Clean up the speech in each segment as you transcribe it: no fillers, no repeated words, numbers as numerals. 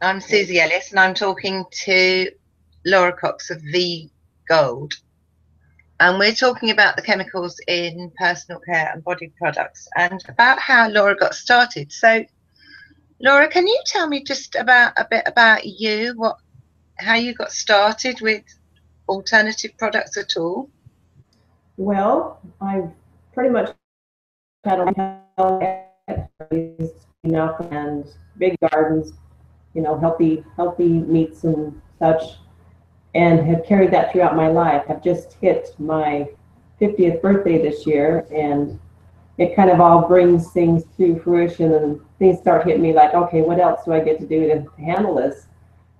I'm Susie Ellis, and I'm talking to Laura Cox of Vive Gold. And we're talking about the chemicals in personal care and body products and about how Laura got started. So, Laura, can you tell me just a bit about you, how you got started with alternative products at all? Well, I've pretty much had a enough and big gardens, healthy meats and such, and have carried that throughout my life. I've just hit my 50th birthday this year, and it kind of all brings things to fruition, and things start hitting me like, okay, what else do I get to do to handle this?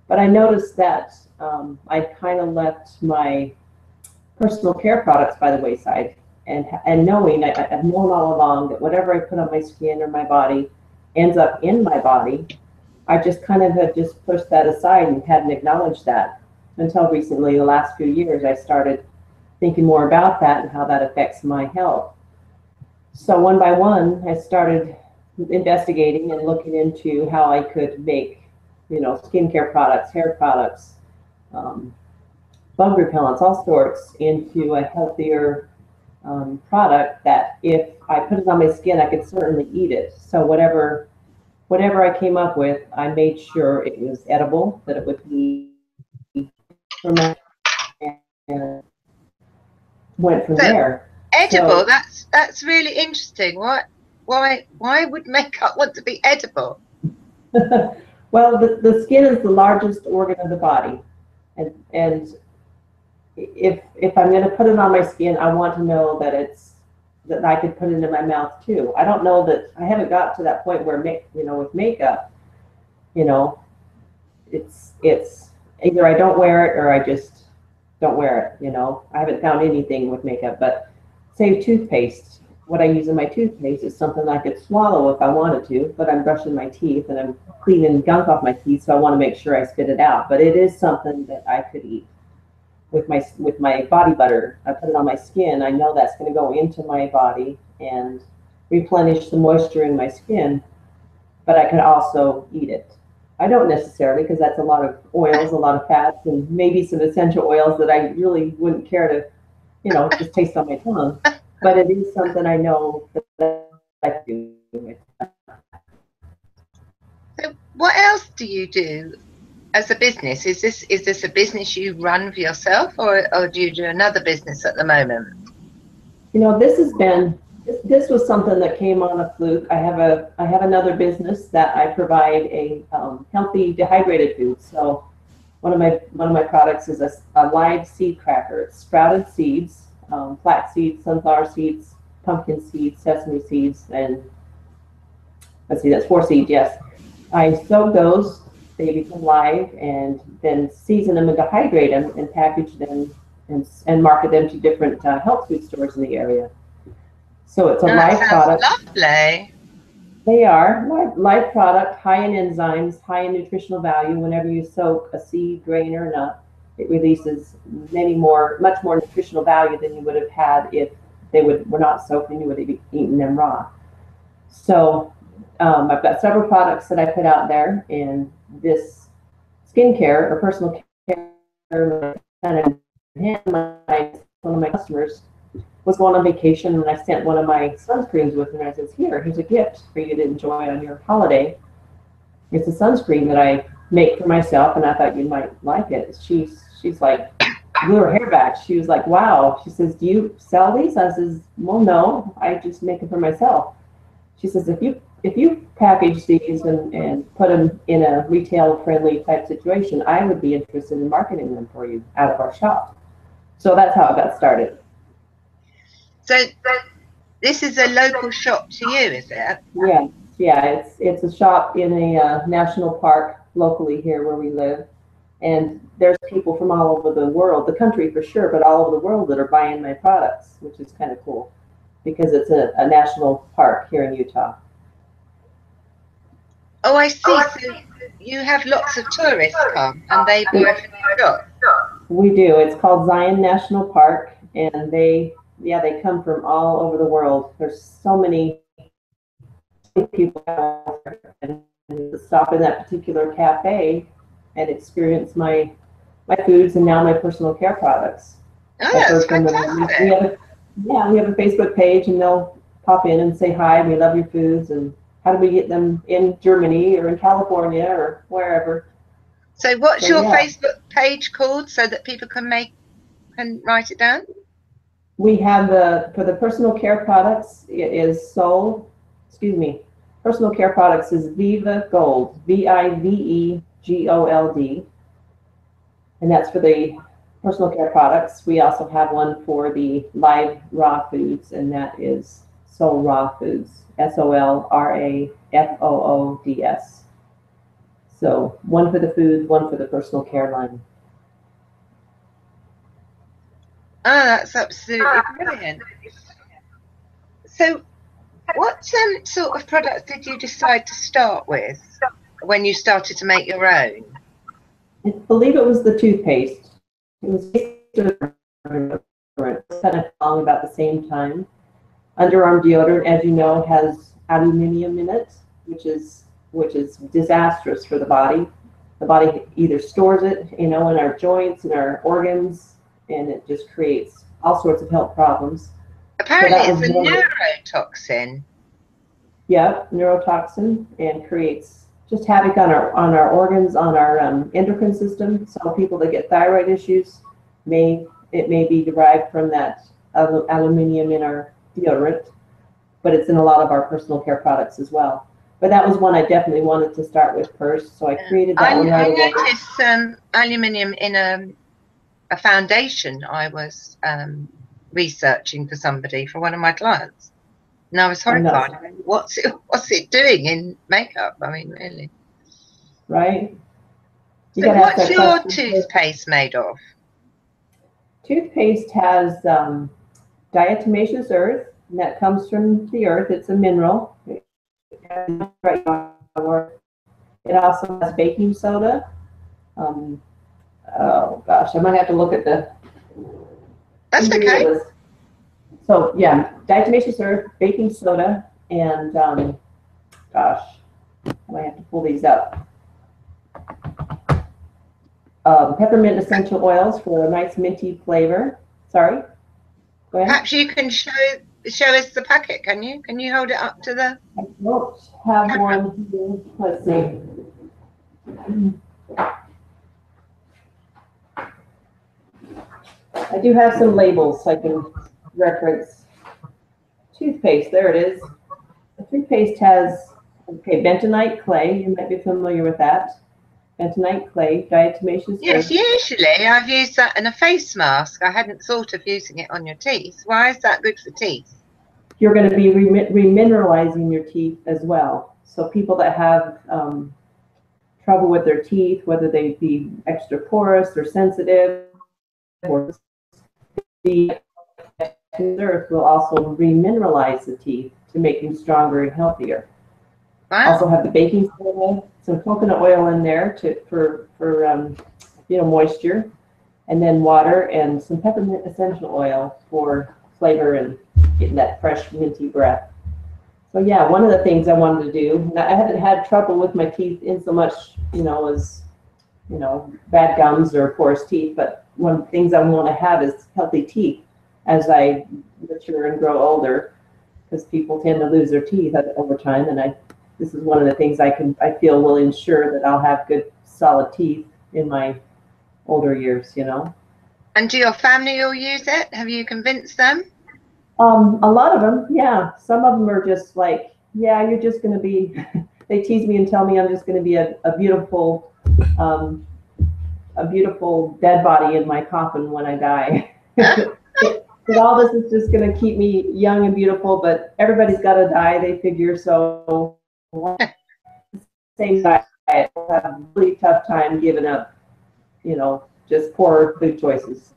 But I noticed that I kind of left my personal care products by the wayside, and knowing I've known all along that whatever I put on my skin or my body ends up in my body. I just kind of had just pushed that aside and hadn't acknowledged that until recently. The last few years, I started thinking more about that and how that affects my health. So one by one, I started investigating and looking into how I could make, skincare products, hair products, bug repellents, all sorts, into a healthier product that if I put it on my skin, I could certainly eat it. So whatever I came up with, I made sure it was edible, that it would be fermented, and went from there. Edible? So, that's really interesting. Why would makeup want to be edible? Well, the skin is the largest organ of the body, and if I'm going to put it on my skin, I want to know that I could put it in my mouth too. I don't know that I haven't got to that point where with makeup, it's either I don't wear it or I just don't wear it. I haven't found anything with makeup, but say toothpaste. What I use in my toothpaste is something I could swallow if I wanted to, but I'm brushing my teeth and I'm cleaning gunk off my teeth, so I want to make sure I spit it out. But it is something that I could eat. With my body butter, I put it on my skin. I know that's going to go into my body and replenish the moisture in my skin, but I could also eat it. I don't necessarily, because that's a lot of oils, a lot of fats, and maybe some essential oils that I really wouldn't care to, just taste on my tongue. But it is something I know that I do. So what else do you do as a business? Is this a business you run for yourself, or do you do another business at the moment? This was something that came on a fluke. I have another business that I provide a healthy dehydrated food. So one of my products is a live seed cracker. It's sprouted seeds, flax seeds, sunflower seeds, pumpkin seeds, sesame seeds, and let's see, that's 4 seeds. Yes, I soak those. They become live, and then season them and dehydrate them and package them and market them to different health food stores in the area. So it's a live product. Lovely. They are live product, high in enzymes, high in nutritional value. Whenever you soak a seed, grain, or nut, it releases much more nutritional value than you would have had if they were not soaked and you would have eaten them raw. So I've got several products that I put out there, and this skincare or personal care, one of my customers was going on vacation, and I sent one of my sunscreens with him. And I says, here's a gift for you to enjoy on your holiday. It's a sunscreen that I make for myself, and I thought you might like it. She's like, blew her hair back. She was like, wow. She says, do you sell these? I says, well, no, I just make them for myself. She says, if you package these and put them in a retail-friendly type situation, I would be interested in marketing them for you out of our shop. So that's how it got started. So this is a local shop to you, is it? Yeah. It's a shop in a national park locally here where we live, and there's people from all over the world, the country for sure, but all over the world that are buying my products, which is kind of cool because it's a national park here in Utah. Oh, I see. So you have lots of tourists come and they buy from your shop? We do. It's called Zion National Park, and they come from all over the world. There's so many people, and the stop in that particular cafe and experience my foods and now my personal care products. Oh, I've that's heard from them. fantastic. We have a Facebook page, and they'll pop in and say hi. We love your foods, and how do we get them in Germany or in California or wherever? So what's So your yeah, Facebook page called so that people can write it down? we have for the personal care products. It is sold. Excuse me. Personal care products is Vive Gold, VIVEGOLD, and that's for the personal care products. We also have one for the live raw foods, and that is Sol Raw Foods, SOLRAFOODS. So one for the food, one for the personal care line. Oh, that's absolutely brilliant. So what sort of products did you decide to start with when you started to make your own? I believe it was the toothpaste. It was kind of along about the same time. Underarm deodorant, as you know, has aluminum in it, which is disastrous for the body. The body either stores it, in our joints and our organs, and it just creates all sorts of health problems. Apparently, it's a neurotoxin. Yeah, neurotoxin, and creates just havoc on our organs, on our endocrine system. So people that get thyroid issues may be derived from that aluminum in our deodorant, but it's in a lot of our personal care products as well. But that was one I definitely wanted to start with first, so I created that one right away. I noticed aluminium in a foundation I was researching for somebody, for one of my clients, and I was horrified. I mean, what's it doing in makeup? I mean, really. Right. So what's your toothpaste made of? Toothpaste has diatomaceous earth, and that comes from the earth. It's a mineral. It also has baking soda. Oh gosh, I might have to look at the. That's okay. So yeah, diatomaceous earth, baking soda, and gosh, I might have to pull these up. Peppermint essential oils for a nice minty flavor. Sorry. Go ahead. Perhaps you can show us the packet. Can you hold it up to the? I don't have one here. Let's see. I do have some labels I can reference. Toothpaste, there it is. The toothpaste has, bentonite clay. You might be familiar with that. Bentonite clay, diatomaceous. Yes, usually I've used that in a face mask. I hadn't thought of using it on your teeth. Why is that good for teeth? You're going to be remineralizing your teeth as well. So people that have trouble with their teeth, whether they be extra porous or sensitive, or the earth will also remineralize the teeth to make them stronger and healthier. Wow. Also have the baking soda, some coconut oil in there for moisture, and then water and some peppermint essential oil for flavor and getting that fresh minty breath. So yeah, one of the things I wanted to do, I haven't had trouble with my teeth in so much, as bad gums or porous teeth, but one of the things I want to have is healthy teeth as I mature and grow older, because people tend to lose their teeth over time, and this is one of the things I feel will ensure that I'll have good solid teeth in my older years, And do your family all use it? Have you convinced them? A lot of them, yeah. Some of them are just like, yeah, you're just going to be, they tease me and tell me I'm just going to be a beautiful dead body in my coffin when I die. But all this is just going to keep me young and beautiful, but everybody's got to die, they figure, so same diet. I'll have a really tough time giving up, just poor food choices.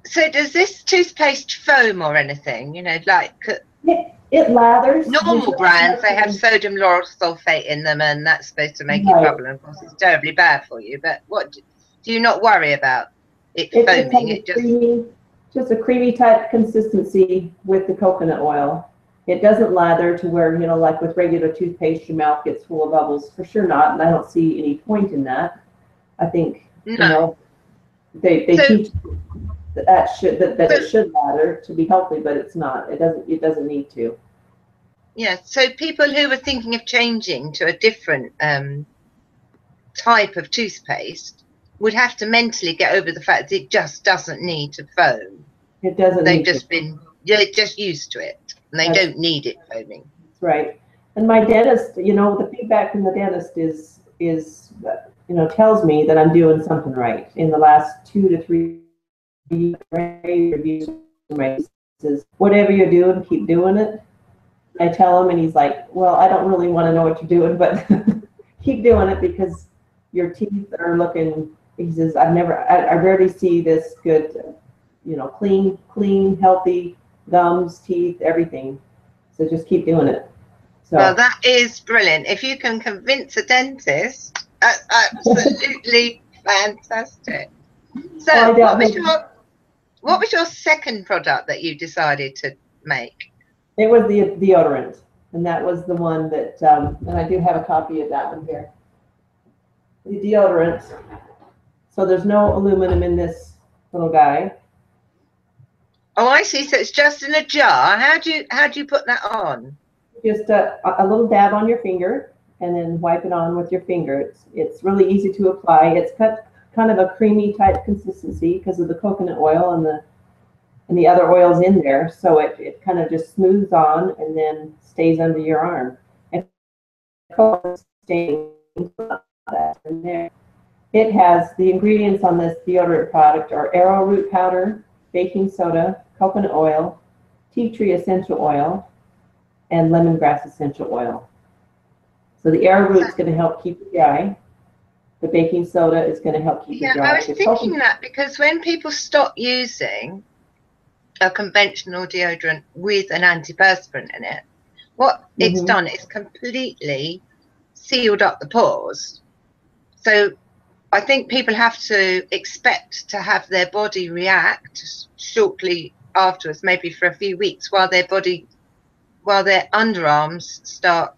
So does this toothpaste foam or anything? Like it lathers. Normal brands, they have sodium lauryl sulfate in them, and that's supposed to make it bubble. And of course, it's terribly bad for you. But what do you not worry about it foaming? Just a creamy type consistency with the coconut oil. It doesn't lather to where, you know, like with regular toothpaste, your mouth gets full of bubbles. For sure not, and I don't see any point in that. I think, you No. know, they So, teach that so it should lather to be healthy, but it's not. It doesn't need to. yeah, so people who are thinking of changing to a different type of toothpaste would have to mentally get over the fact that it just doesn't need to foam. It doesn't They've need just to. been, they're just used to it, and they That's, don't need it foaming. that's right. And my dentist, you know, the feedback from the dentist is you know, tells me that I'm doing something right. In the last 2 to 3 reviews, my says, whatever you're doing, keep doing it. I tell him, and he's like, well, I don't really want to know what you're doing, but keep doing it because your teeth are looking. He says, I rarely see this good, you know, clean, healthy gums, teeth, everything. So just keep doing it. So Well, that is brilliant. If you can convince a dentist, that's absolutely fantastic. So, well, what was your second product that you decided to make? it was the deodorant, and that was the one that, and I do have a copy of that one here. The deodorant. So there's no aluminum in this little guy. Oh, I see. So it's just in a jar. How do you put that on? Just a little dab on your finger, and then wipe it on with your finger. It's really easy to apply. It's kind of a creamy type consistency because of the coconut oil and the other oils in there. So it kind of just smooths on and then stays under your arm. And in there. It has the ingredients on this deodorant product are arrowroot powder, baking soda, coconut oil, tea tree essential oil, and lemongrass essential oil. So the arrowroot is going to help keep it dry. The baking soda is going to help keep it dry. I was thinking that because when people stop using a conventional deodorant with an antiperspirant in it, what it's done is completely sealed up the pores. So I think people have to expect to have their body react shortly afterwards, maybe for a few weeks, while their underarms start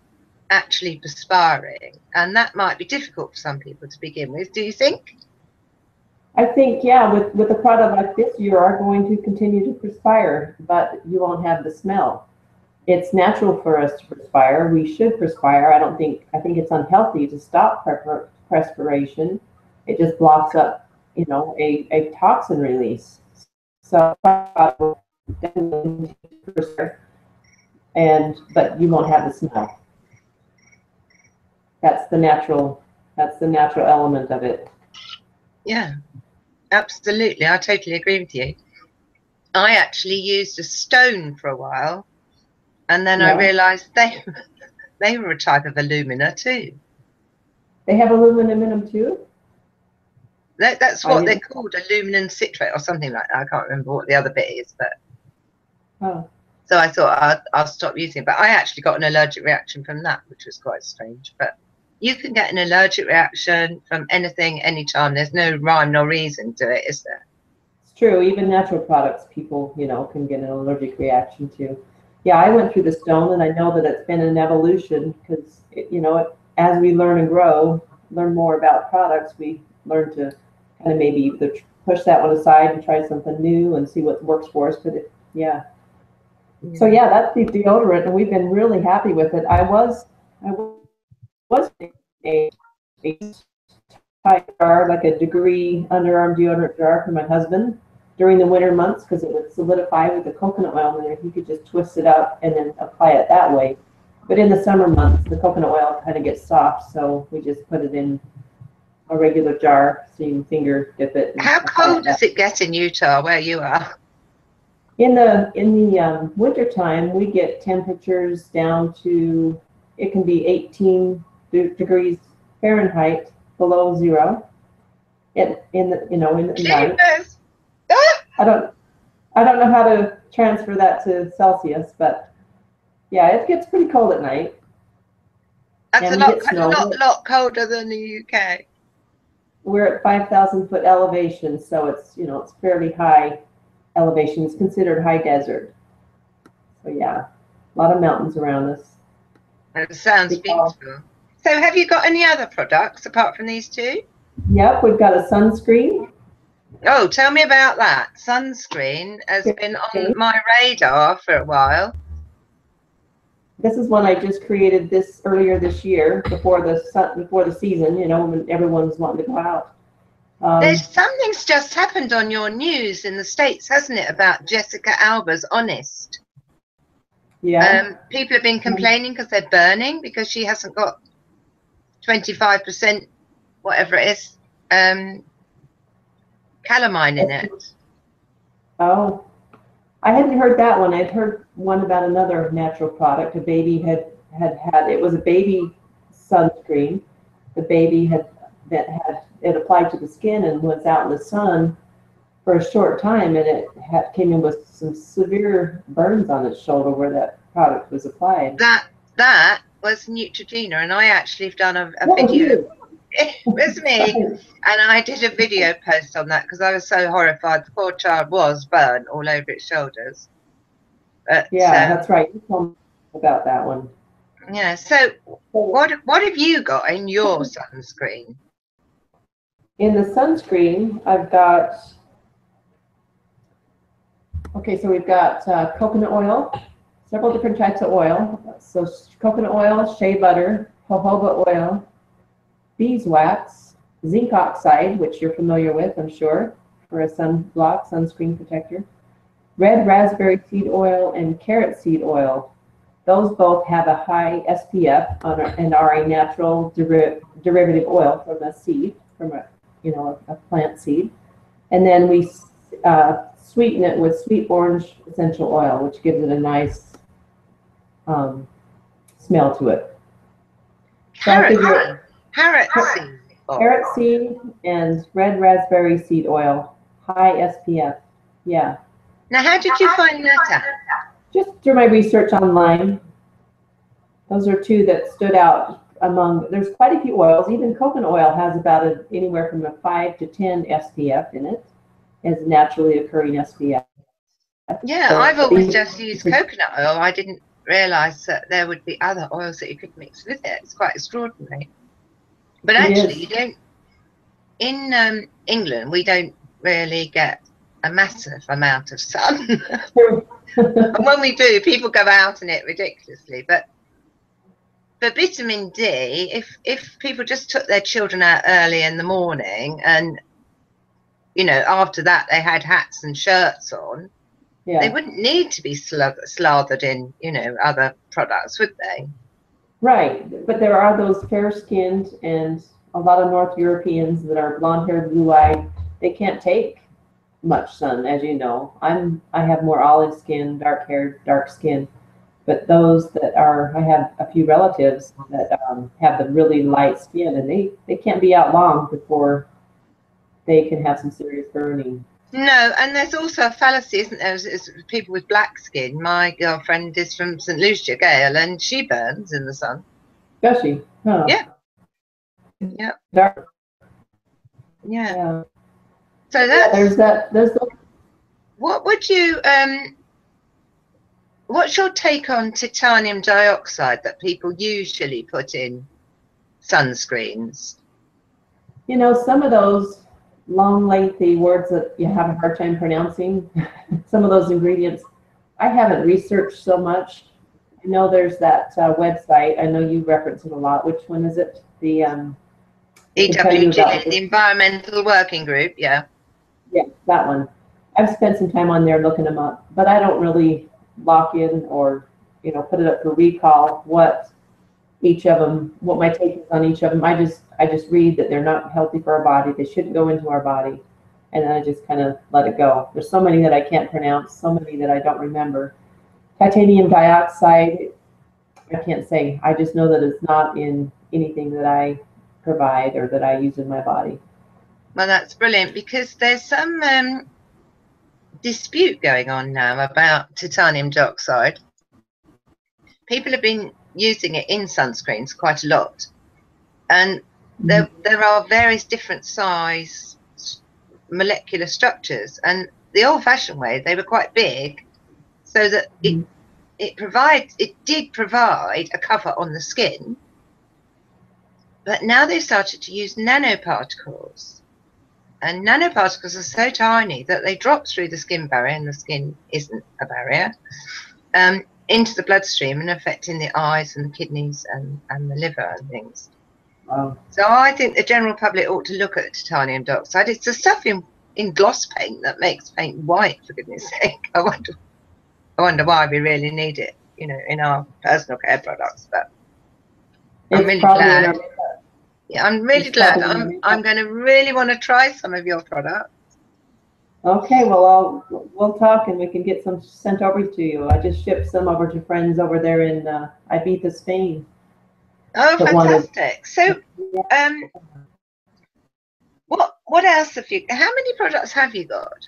actually perspiring, and that might be difficult for some people to begin with. Do you think? I think, yeah, with a product like this, you are going to continue to perspire, but you won't have the smell. It's natural for us to perspire. We should perspire. I think it's unhealthy to stop perspiration. It just blocks up, you know, a toxin release. So definitely perspire, but you won't have the smell. That's the natural element of it. Yeah, absolutely. I totally agree with you. I actually used a stone for a while, and then I realized they were a type of alumina too. They have aluminum in them too? That's what they're called, aluminum citrate or something like that. I can't remember what the other bit is, but so I thought I'll stop using it. But I actually got an allergic reaction from that, which was quite strange. But you can get an allergic reaction from anything, anytime. There's no rhyme nor reason to it, is there? It's true. Even natural products, people, you know, can get an allergic reaction to. Yeah, I went through the stone, and I know that it's been an evolution because, you know, as we learn and grow, learn more about products, we learn to kind of maybe either push that one aside and try something new and see what works for us. But so yeah, that's the deodorant, and we've been really happy with it. I was a type jar, like a degree underarm deodorant jar for my husband during the winter months because it would solidify with the coconut oil in there. He could just twist it up and then apply it that way. But in the summer months, the coconut oil kind of gets soft, so we just put it in a regular jar so you can finger dip it. How cold does it get in Utah, where you are? In the winter time, we get temperatures down to, it can be 18 degrees Fahrenheit below zero. In the night. I don't know how to transfer that to Celsius, but yeah, it gets pretty cold at night. That's a lot colder than the UK. We're at 5,000 foot elevation, so it's, you know, it's fairly high elevation. It's considered high desert. So yeah. A lot of mountains around us. It sounds beautiful. So have you got any other products apart from these two? Yep, we've got a sunscreen. Oh, tell me about that. Sunscreen has been on my radar for a while. This is one I just created earlier this year, before the season, you know, when everyone's wanting to go out. There's something's just happened on your news in the States, hasn't it, about Jessica Alba's Honest? Yeah. People have been complaining because they're burning because she hasn't got 25%, whatever it is, calamine in it. Oh, I hadn't heard that one. I'd heard one about another natural product. A baby had it was a baby sunscreen. The baby had it applied to the skin and was out in the sun for a short time, and it came in with some severe burns on its shoulder where that product was applied. That was Neutrogena, and I actually have done a video. It was me, and I did a video post on that because I was so horrified. The poor child was burnt all over its shoulders. But, yeah, that's right. You told me about that one. Yeah. So, what have you got in your sunscreen? In the sunscreen, I've got. Okay, so we've got coconut oil, several different types of oil. So coconut oil, shea butter, jojoba oil, beeswax, zinc oxide, which you're familiar with, I'm sure, for a sunblock, sunscreen protector, red raspberry seed oil, and carrot seed oil. Those both have a high SPF and are a natural derivative oil from a seed, from a plant seed. And then we sweeten it with sweet orange essential oil, which gives it a nice smell to it. Carrot seed and red raspberry seed oil, high SPF. Yeah. Now, how did you find that out? Just through my research online. Those are two that stood out among. There's quite a few oils. Even coconut oil has about anywhere from a 5 to 10 SPF in it, as naturally occurring SPF. Yeah, I've always just used coconut oil. I didn't realize that there would be other oils that you could mix with it. It's quite extraordinary. But actually, you don't. In England, we don't really get a massive amount of sun. And when we do, people go out in it ridiculously. But for vitamin D, if people just took their children out early in the morning and, after that they had hats and shirts on, they wouldn't need to be slathered in, other products, would they? Right. But there are those fair-skinned and a lot of North Europeans that are blonde-haired, blue-eyed. They can't take much sun, as you know. I have more olive skin, dark-haired, dark skin. But those that I have a few relatives that have the really light skin, and they can't be out long before they can have some serious burning. No, and there's also a fallacy, isn't there? It's people with black skin. My girlfriend is from St. Lucia, Gail, and she burns in the sun. Does she? Huh. Yeah. Yeah. Dark. Yeah. So there's the. What would you what's your take on titanium dioxide that people usually put in sunscreens? Some of those long, lengthy words that you have a hard time pronouncing, some of those ingredients, I haven't researched so much. I know there's that website. I know you reference it a lot. Which one is it? The EWG, the Environmental Working Group, yeah. Yeah, that one. I've spent some time on there looking them up, but I don't really lock in or, put it up for recall what my take is on each of them. I just read that they're not healthy for our body. They shouldn't go into our body. And then I just kind of let it go. There's so many that I can't pronounce, so many that I don't remember. Titanium dioxide, I can't say. I just know that it's not in anything that I provide or that I use in my body. Well, that's brilliant, because there's some dispute going on now about titanium dioxide. People have been using it in sunscreens quite a lot, and there are various different size molecular structures, and the old-fashioned way, they were quite big, so that it did provide a cover on the skin, but now they've started to use nanoparticles. And nanoparticles are so tiny that they drop through the skin barrier, and the skin isn't a barrier, into the bloodstream and affecting the eyes and the kidneys and the liver and things. Wow. So I think the general public ought to look at titanium dioxide. It's the stuff in gloss paint that makes paint white, for goodness sake. I wonder why we really need it, you know, in our personal care products. But I'm really glad. Yeah, I'm really glad. I'm going to really want to try some of your products. Okay, well, we'll talk and we can get some sent over to you. I just shipped some over to friends over there in Ibiza, Spain. Oh, fantastic! So, what else have you? How many products have you got?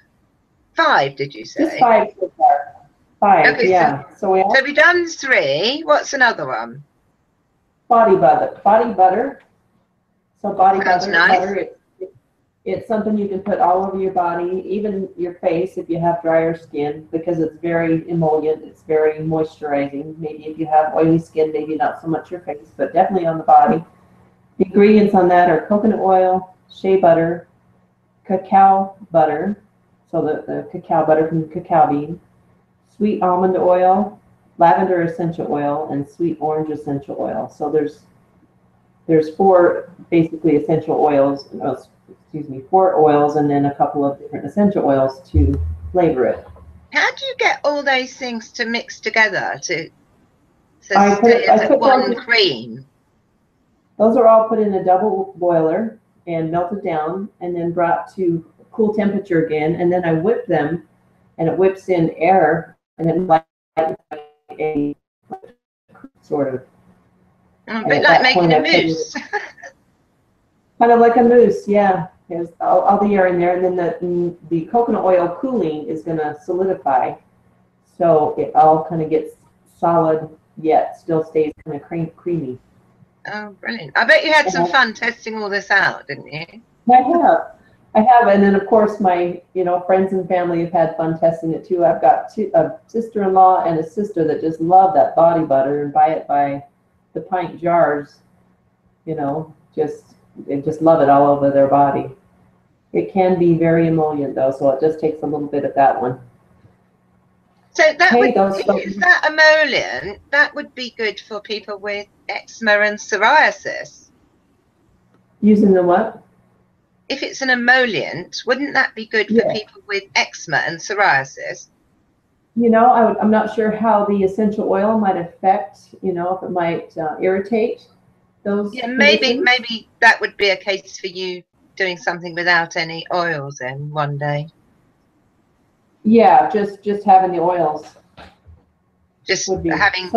5, did you say? Just 5 so far. 5, okay, yeah. So we've done 3. What's another one? Body butter. Body butter. So body butter. Nice. Butter. It's something you can put all over your body, even your face if you have drier skin, because it's very emollient. It's very moisturizing. Maybe if you have oily skin, maybe not so much your face, but definitely on the body. The ingredients on that are coconut oil, shea butter, cacao butter, so the cacao butter from the cacao bean, sweet almond oil, lavender essential oil, and sweet orange essential oil. So there's 4 basically essential oils. 4 oils, and then a couple of different essential oils to flavor it. How do you get all those things to mix together to I put one cream? Those are all put in a double boiler and melted down, and then brought to cool temperature again, and then I whip them, and it whips in air, and then like a sort of. A bit like making a mousse. Kind of like a mousse, yeah. There's all the air in there, and then the coconut oil cooling is going to solidify, so it all kind of gets solid, yet still stays kind of creamy. Oh, brilliant! I bet you had some fun testing all this out, didn't you? I have, and then of course my friends and family have had fun testing it too. I've got a sister-in-law and a sister that just love that body butter and buy it by the pint jars. They just love it all over their body. It can be very emollient though, so it just takes a little bit of that one. So if that emollient, that would be good for people with eczema and psoriasis. Using the what? If it's an emollient, wouldn't that be good for people with eczema and psoriasis? I'm not sure how the essential oil might affect, if it might irritate those. Yeah, maybe that would be a case for you doing something without any oils in one day. Yeah, just having the oils. Just having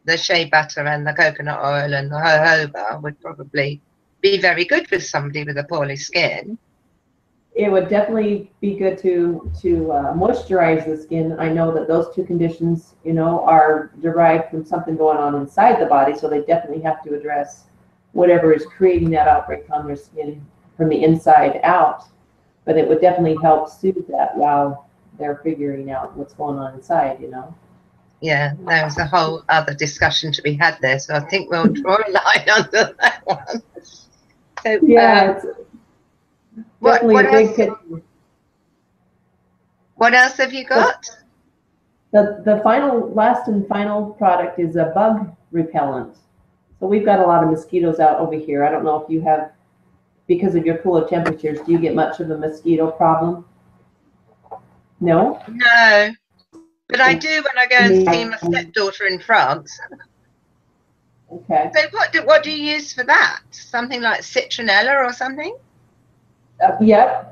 the shea butter and the coconut oil and the jojoba would probably be very good for somebody with a poorly skin. It would definitely be good to moisturize the skin. I know that those 2 conditions, are derived from something going on inside the body, so they definitely have to address whatever is creating that outbreak on their skin from the inside out. But it would definitely help soothe that while they're figuring out what's going on inside, Yeah, there's a whole other discussion to be had there, so I think we'll draw a line under that one. So, yeah, it's definitely a big picture. What else have you got? The last and final product is a bug repellent. So we've got a lot of mosquitoes out over here. I don't know if you have, because of your cooler temperatures, do you get much of a mosquito problem? No? No, but I do when I go and see my stepdaughter in France. Okay. So what do you use for that? Something like citronella or something? Yep.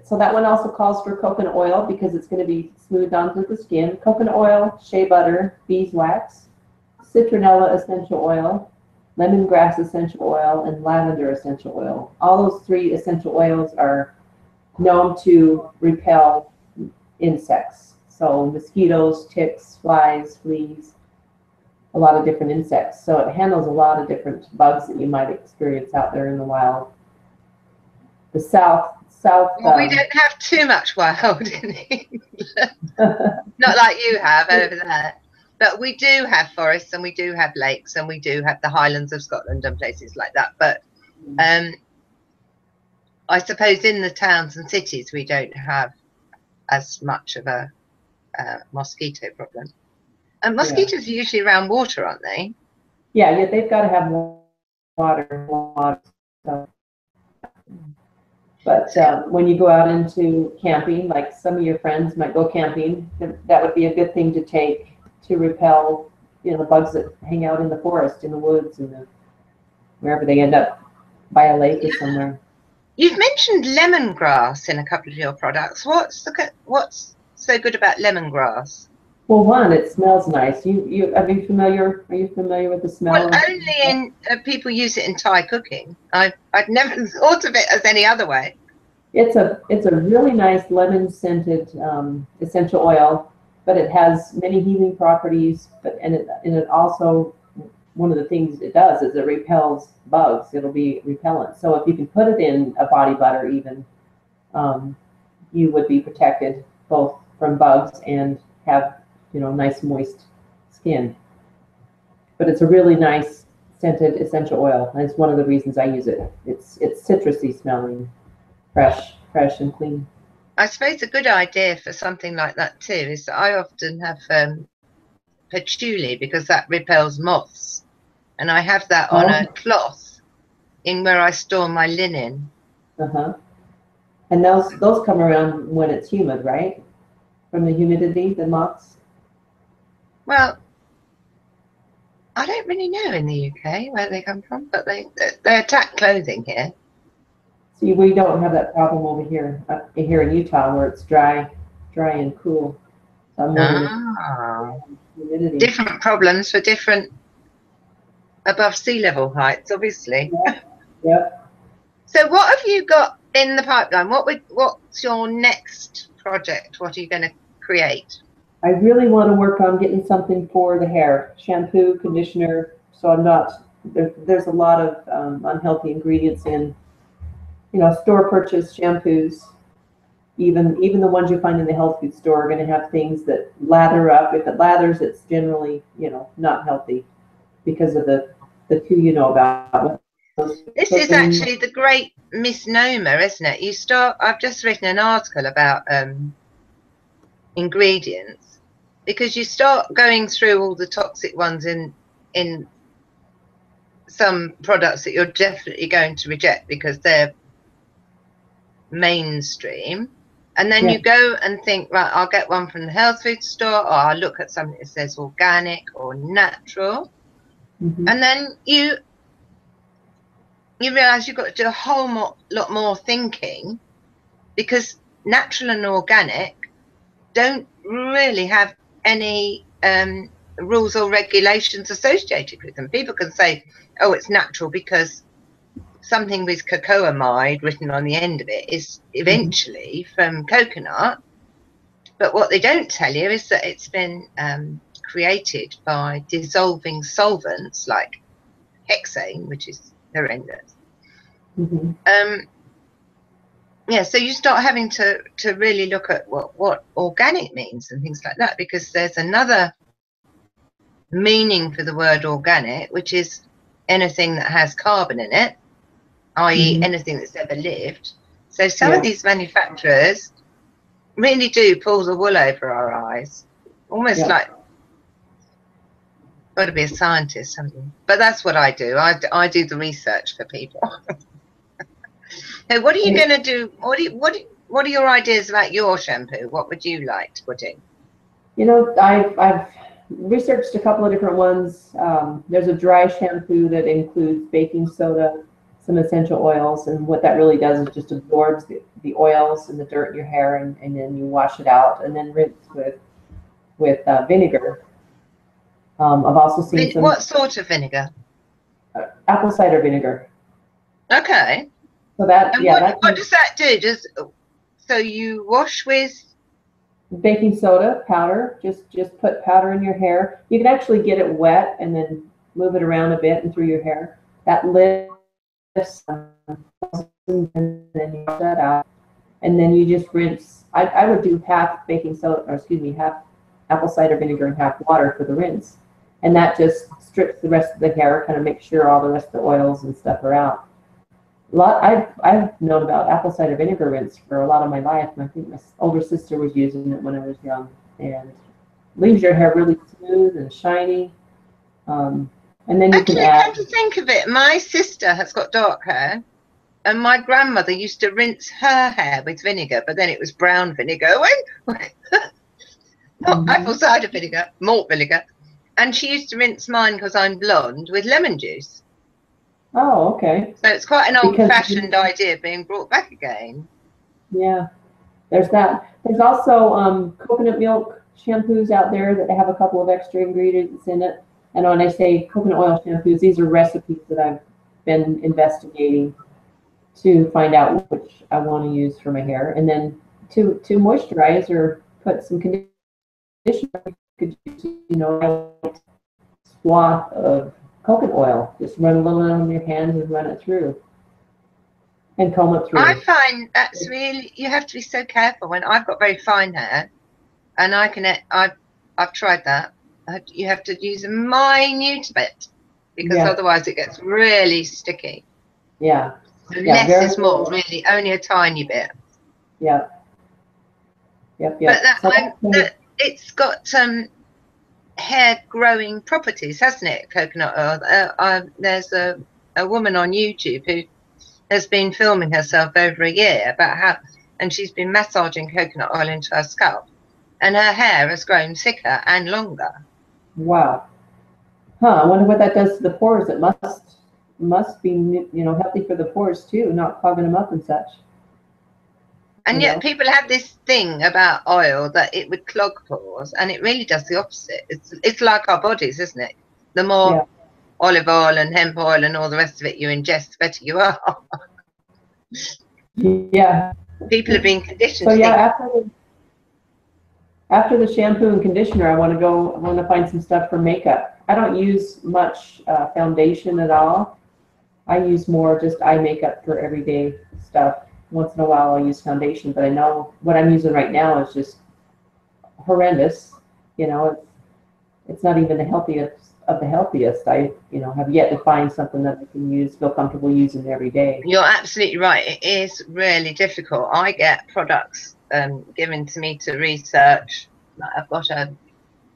So that one also calls for coconut oil because it's going to be smoothed onto the skin. Coconut oil, shea butter, beeswax, citronella essential oil, lemongrass essential oil, and lavender essential oil. All those 3 essential oils are known to repel insects. So mosquitoes, ticks, flies, fleas, a lot of different insects. So it handles a lot of different bugs that you might experience out there in the wild. the south. Well, we don't have too much wild in England. Not like you have over there. But we do have forests, and we do have lakes, and we do have the Highlands of Scotland and places like that. But I suppose in the towns and cities we don't have as much of a mosquito problem. And mosquitoes are usually around water, aren't they? Yeah, they've got to have water. So. But when you go out into camping, like some of your friends might go camping, that would be a good thing to take to repel, the bugs that hang out in the forest, in the woods, and wherever they end up, by a lake or somewhere. You've mentioned lemongrass in a couple of your products. What's so good about lemongrass? Well, one, it smells nice. Are you familiar with the smell? Well, only in people use it in Thai cooking. I'd never thought of it as any other way. It's a really nice lemon scented essential oil, but it has many healing properties. And it also, one of the things it does is it repels bugs. It'll be repellent. So if you can put it in a body butter, even, you would be protected both from bugs and have nice moist skin. But it's a really nice scented essential oil, and it's one of the reasons I use it. It's citrusy smelling, fresh and clean. I suppose a good idea for something like that too is that I often have patchouli, because that repels moths, and I have that on a cloth in where I store my linen. And those come around when it's humid, right? From the humidity, the moths. Well, I don't really know in the UK where they come from, but they attack clothing here. See, we don't have that problem over here in Utah, where it's dry and cool. So humidity. Different problems for different above sea level heights, obviously. Yep. So what have you got in the pipeline? What's your next project? What are you going to create? I really want to work on getting something for the hair, shampoo, conditioner. So I'm not there's a lot of unhealthy ingredients in, store purchased shampoos. Even the ones you find in the health food store are going to have things that lather up. If it lathers, it's generally, not healthy because of the two you know about. This is actually the great misnomer, isn't it? I've just written an article about ingredients, because you start going through all the toxic ones in some products that you're definitely going to reject because they're mainstream, and then you go and think, right, I'll get one from the health food store, or I'll look at something that says organic or natural, and then you realize you've got to do a whole lot more thinking, because natural and organic don't really have any rules or regulations associated with them. People can say, oh, it's natural because something with cocoa amide written on the end of it is eventually from coconut, but what they don't tell you is that it's been created by dissolving solvents like hexane, which is horrendous. Yeah, so you start having to really look at what organic means and things like that, because there's another meaning for the word organic, which is anything that has carbon in it, i.e. anything that's ever lived. So some of these manufacturers really do pull the wool over our eyes, almost like, got to be a scientist, haven't you? But that's what I do. I do the research for people. So what are you going to do? What are your ideas about your shampoo? What would you like to put in? I've researched a couple of different ones. There's a dry shampoo that includes baking soda, some essential oils, and what that really does is just absorbs the oils and the dirt in your hair, and then you wash it out and then rinse with vinegar. I've also seen some. What sort of vinegar? Apple cider vinegar. Okay. So that, and what does that do? So you wash with baking soda powder. Just put powder in your hair. You can actually get it wet and then move it around a bit and through your hair. That lifts and then you wash that out, and then you just rinse. I would do half baking soda, or excuse me, half apple cider vinegar and half water for the rinse, and that just strips the rest of the hair, kind of makes sure all the rest of the oils and stuff are out. I've known about apple cider vinegar rinse for a lot of my life, and I think my older sister was using it when I was young, and leaves your hair really smooth and shiny. And then you can Actually, add. come to think of it, my sister has got dark hair, and my grandmother used to rinse her hair with vinegar, but then it was brown vinegar, not apple cider vinegar, malt vinegar. And she used to rinse mine, because I'm blonde, with lemon juice. Oh, okay. So it's quite an Because old-fashioned idea being brought back again. yeah, there's that. There's also coconut milk shampoos out there that have a couple of extra ingredients in it. And when I say coconut oil shampoos, these are recipes that I've been investigating to find out which I want to use for my hair. And then to moisturize or put some conditioner, you could use, you know, a swath of coconut oil. Just run a little on your hands and run it through. And comb it through. I find that's really, you have to be so careful. When I've got very fine hair, and I've tried that. You have to use a minute bit, because otherwise it gets really sticky. Yeah. So less is more, really, only a tiny bit. Yeah. Yep. But it's got hair growing properties, hasn't it? Coconut oil. There's a woman on YouTube who has been filming herself over a year about how, and she's been massaging coconut oil into her scalp, and her hair has grown thicker and longer. Wow. Huh. I wonder what that does to the pores. It must be, you know, healthy for the pores too, not clogging them up and such. And yet people have this thing about oil that it would clog pores, and it really does the opposite. It's like our bodies, isn't it? The more olive oil and hemp oil and all the rest of it you ingest, the better you are. Yeah. People have been conditioned. So after the shampoo and conditioner, I want to find some stuff for makeup. I don't use much foundation at all. I use more just eye makeup for everyday stuff. Once in a while I'll use foundation, but I know what I'm using right now is just horrendous. You know, it's not even the healthiest of the healthiest. I, you know, have yet to find something that I can feel comfortable using every day. You're absolutely right. It is really difficult. I get products given to me to research. I've got a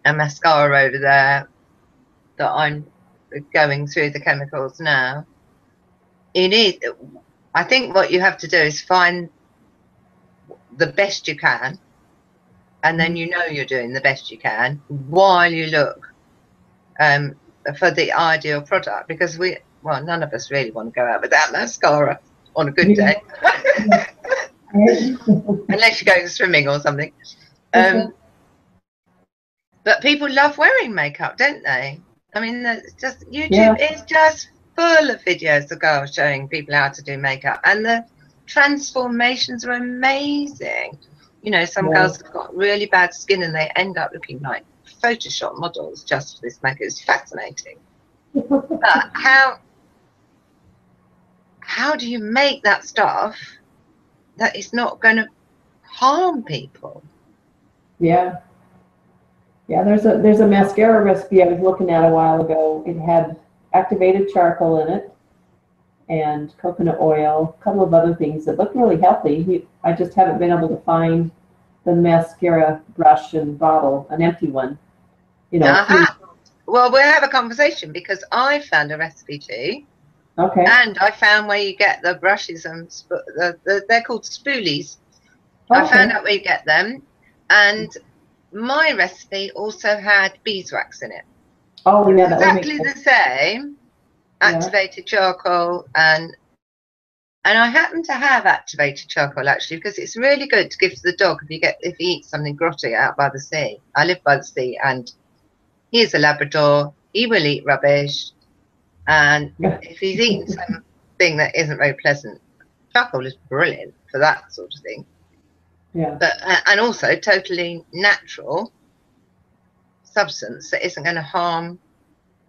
mascara over there that I'm going through the chemicals now. I think what you have to do is find the best you can, and then you know you're doing the best you can while you look for the ideal product, because none of us really want to go out without mascara on a good day. Unless you're going swimming or something. But people love wearing makeup, don't they? I mean, YouTube is just full of videos of girls showing people how to do makeup, and the transformations are amazing. You know, some girls have got really bad skin and they end up looking like Photoshop models just for this makeup. It's fascinating. But how do you make that stuff that is not going to harm people? Yeah. There's a mascara recipe I was looking at a while ago. It had activated charcoal in it and coconut oil, a couple of other things that looked really healthy. I just haven't been able to find the mascara brush and bottle, an empty one. You know. Well, we'll have a conversation, because I found a recipe too. Okay. And I found where you get the brushes, and they're called spoolies. I found out where you get them, and my recipe also had beeswax in it. Oh, yeah, exactly the same. Activated charcoal, and I happen to have activated charcoal actually, because it's really good to give to the dog if he eats something grotty out by the sea. I live by the sea, and he's a Labrador. He will eat rubbish, and if he's eaten something that isn't very pleasant, charcoal is brilliant for that sort of thing. Yeah. But and also totally natural substance that isn't going to harm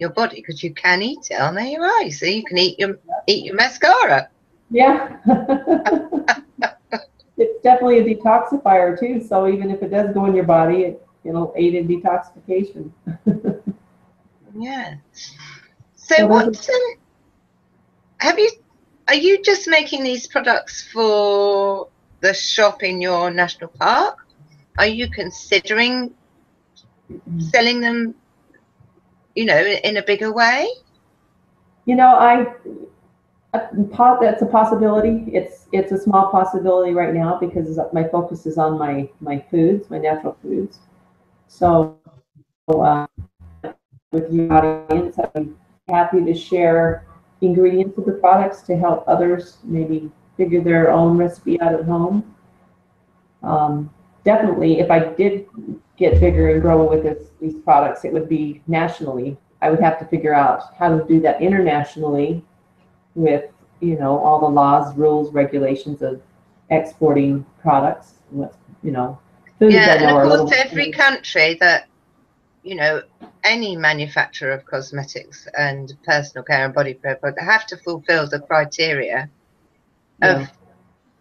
your body, because you can eat it on your eyes. So you can eat your mascara. Yeah. It's definitely a detoxifier too. So even if it does go in your body, it'll aid in detoxification. Yeah. So are you just making these products for the shop in your national park? Are you considering selling them, in a bigger way? That's a possibility. It's a small possibility right now because my focus is on my foods, my natural foods. So with your audience, I'm happy to share ingredients of the products to help others maybe figure their own recipe out at home. Definitely, if I did get bigger and grow with these products, it would be nationally. I would have to figure out how to do that internationally with, all the laws, rules, regulations of exporting products. Foods Yeah, I and know of are a course, little every country that, any manufacturer of cosmetics and personal care and body care products have to fulfill the criteria of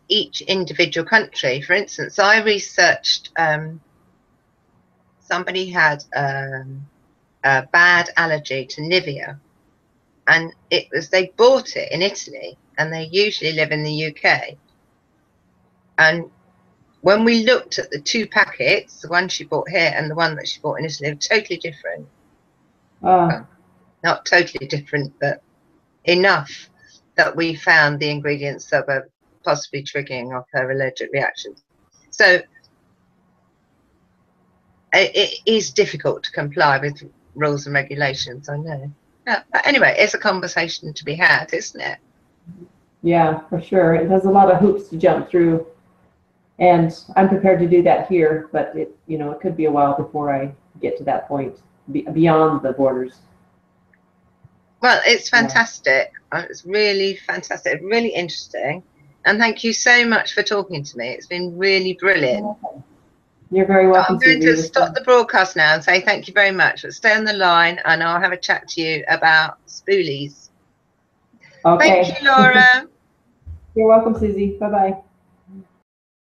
each individual country. For instance, I researched, somebody had a bad allergy to Nivea, and they bought it in Italy, and they usually live in the UK. And when we looked at the two packets, the one she bought here and the one that she bought in Italy, they were totally different. Well, not totally different, but enough that we found the ingredients that were possibly triggering off her allergic reactions. So it is difficult to comply with rules and regulations, I know. Yeah, but anyway, it's a conversation to be had, isn't it? Yeah, for sure. It has a lot of hoops to jump through, and I'm prepared to do that here, but it could be a while before I get to that point beyond the borders. Well, it's fantastic. It's really fantastic, really interesting. And thank you so much for talking to me. It's been really brilliant. You're very welcome. I'm going to stop the broadcast now and say thank you very much. But stay on the line and I'll have a chat to you about spoolies. Okay. Thank you, Laura. You're welcome, Susie. Bye-bye.